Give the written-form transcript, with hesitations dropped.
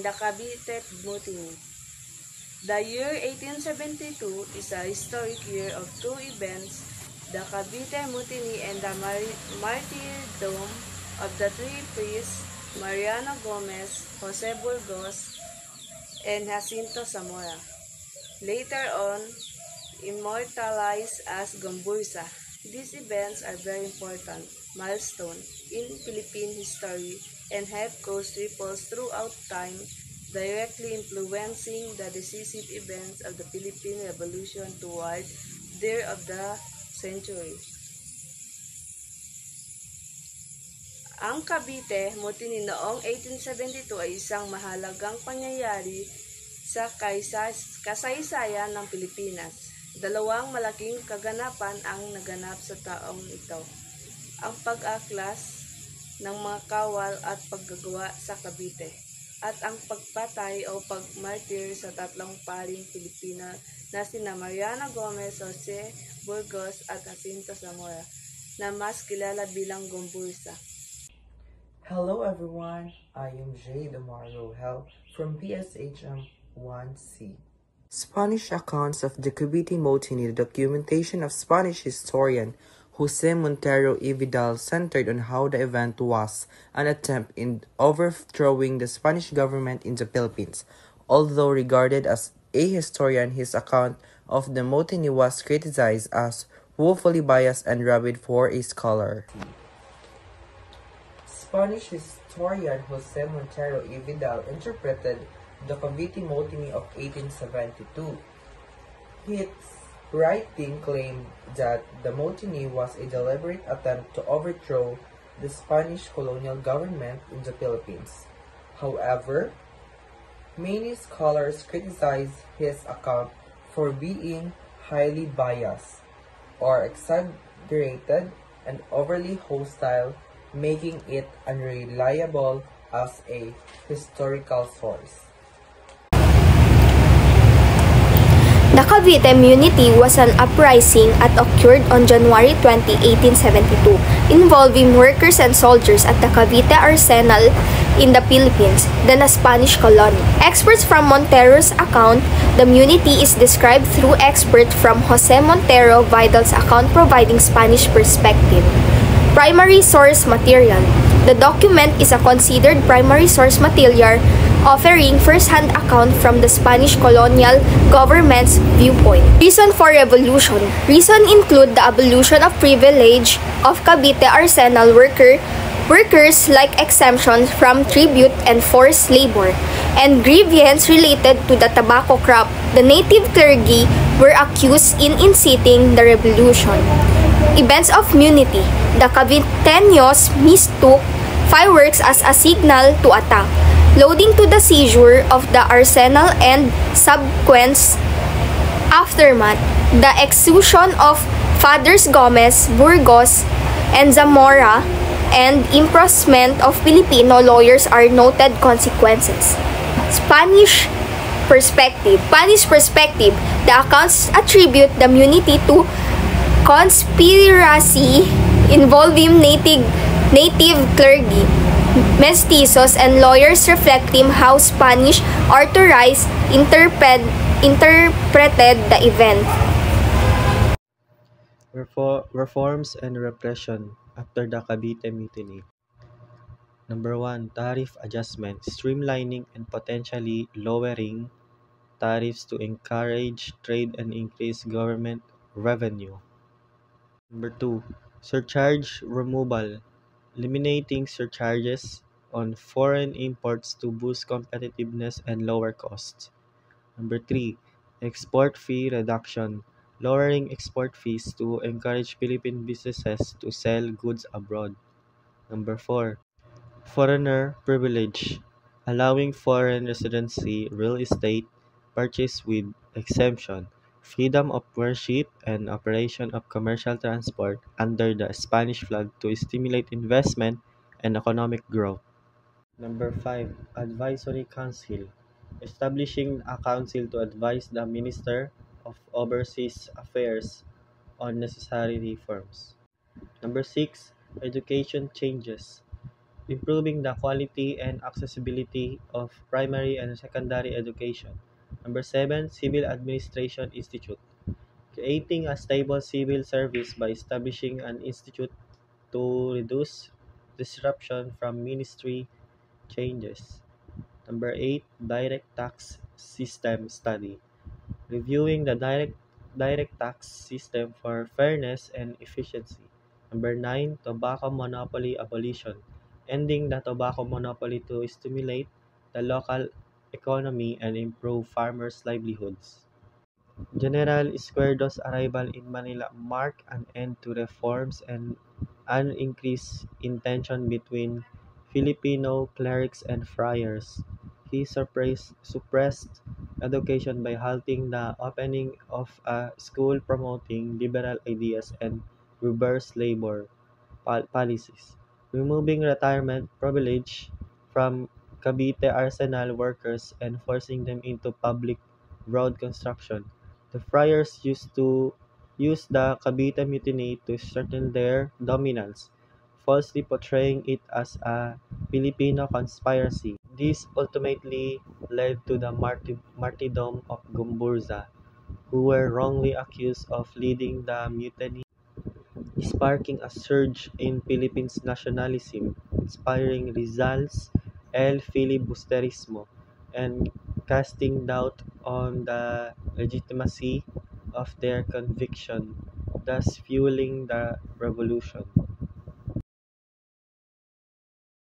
the Cavite Mutiny. The year 1872 is a historic year of two events, the Cavite Mutiny and the martyrdom of the three priests, Mariano Gomez, Jose Burgos, and Jacinto Zamora, later on immortalized as Gomburza. These events are very important milestones in Philippine history and have caused ripples throughout time, directly influencing the decisive events of the Philippine Revolution toward the end of the century. Ang Cavite Mutiny noong 1872 ay isang mahalagang pangyayari sa kasaysayan ng Pilipinas. Dalawang malaking kaganapan ang naganap sa taong ito. Ang pag-aklas ng mga kawal at paggagawa sa Cavite at ang pagpatay o pagmartir sa tatlong paring Pilipino na sina Mariano Gomez, Jose Burgos at Jacinto Zamora na mas kilala bilang Gomburza. Hello everyone, I am Jade Amar Rohel from PSHM 1C. Spanish accounts of the Cavite Mutiny, the documentation of Spanish historian Jose Montero y Vidal centered on how the event was an attempt in overthrowing the Spanish government in the Philippines. Although regarded as a historian, his account of the mutiny was criticized as woefully biased and rabid for a scholar. Spanish historian Jose Montero y Vidal interpreted the Cavite Mutiny of 1872. His writing claimed that the mutiny was a deliberate attempt to overthrow the Spanish colonial government in the Philippines. However, many scholars criticized his account for being highly biased or exaggerated and overly hostile, making it unreliable as a historical source. The Cavite Mutiny was an uprising that occurred on January 20, 1872, involving workers and soldiers at the Cavite Arsenal in the Philippines, then a Spanish colony. Experts from Montero's account, the mutiny is described through expert from Jose Montero Vidal's account providing Spanish perspective. Primary source material. The document is a considered primary source material offering first-hand account from the Spanish colonial government's viewpoint. Reason for revolution. Reason include the abolition of privilege of Cavite Arsenal workers like exemptions from tribute and forced labor, and grievance related to the tobacco crop. The native clergy were accused in inciting the revolution. Events of mutiny. The Caviteños mistook fireworks as a signal to attack, leading to the seizure of the arsenal and subsequent aftermath. The execution of Fathers Gomez, Burgos, and Zamora, and imprisonment of Filipino lawyers are noted consequences. Spanish perspective. The accounts attribute the mutiny to conspiracy involving native clergy, mestizos, and lawyers, reflecting how Spanish authorities interpreted the event. Reforms and repression after the Cavite Mutiny. Number 1. Tariff adjustment, streamlining and potentially lowering tariffs to encourage trade and increase government revenue. Number 2. Surcharge removal, eliminating surcharges on foreign imports to boost competitiveness and lower costs. Number 3. Export fee reduction, lowering export fees to encourage Philippine businesses to sell goods abroad. Number 4. Foreigner privilege, allowing foreign residency, real estate purchase with exemption, freedom of worship, and operation of commercial transport under the Spanish flag to stimulate investment and economic growth. Number 5. Advisory Council, establishing a council to advise the Minister of Overseas Affairs on necessary reforms. Number 6. Education changes, improving the quality and accessibility of primary and secondary education. Number 7, Civil Administration Institute, creating a stable civil service by establishing an institute to reduce disruption from ministry changes. Number 8, Direct Tax System Study, reviewing the direct tax system for fairness and efficiency. Number 9, Tobacco Monopoly Abolition, ending the tobacco monopoly to stimulate the local economy and improve farmers' livelihoods. General Izquierdo's arrival in Manila marked an end to reforms and an increase in tension between Filipino clerics and friars. He suppressed education by halting the opening of a school promoting liberal ideas and reverse labor policies, removing retirement privilege from Cavite Arsenal workers and forcing them into public road construction. The friars used to use the Cavite Mutiny to strengthen their dominance, falsely portraying it as a Filipino conspiracy. This ultimately led to the martyrdom of Gumburza, who were wrongly accused of leading the mutiny, sparking a surge in Philippines nationalism, inspiring Rizal's El Filibusterismo, and casting doubt on the legitimacy of their conviction, thus fueling the revolution.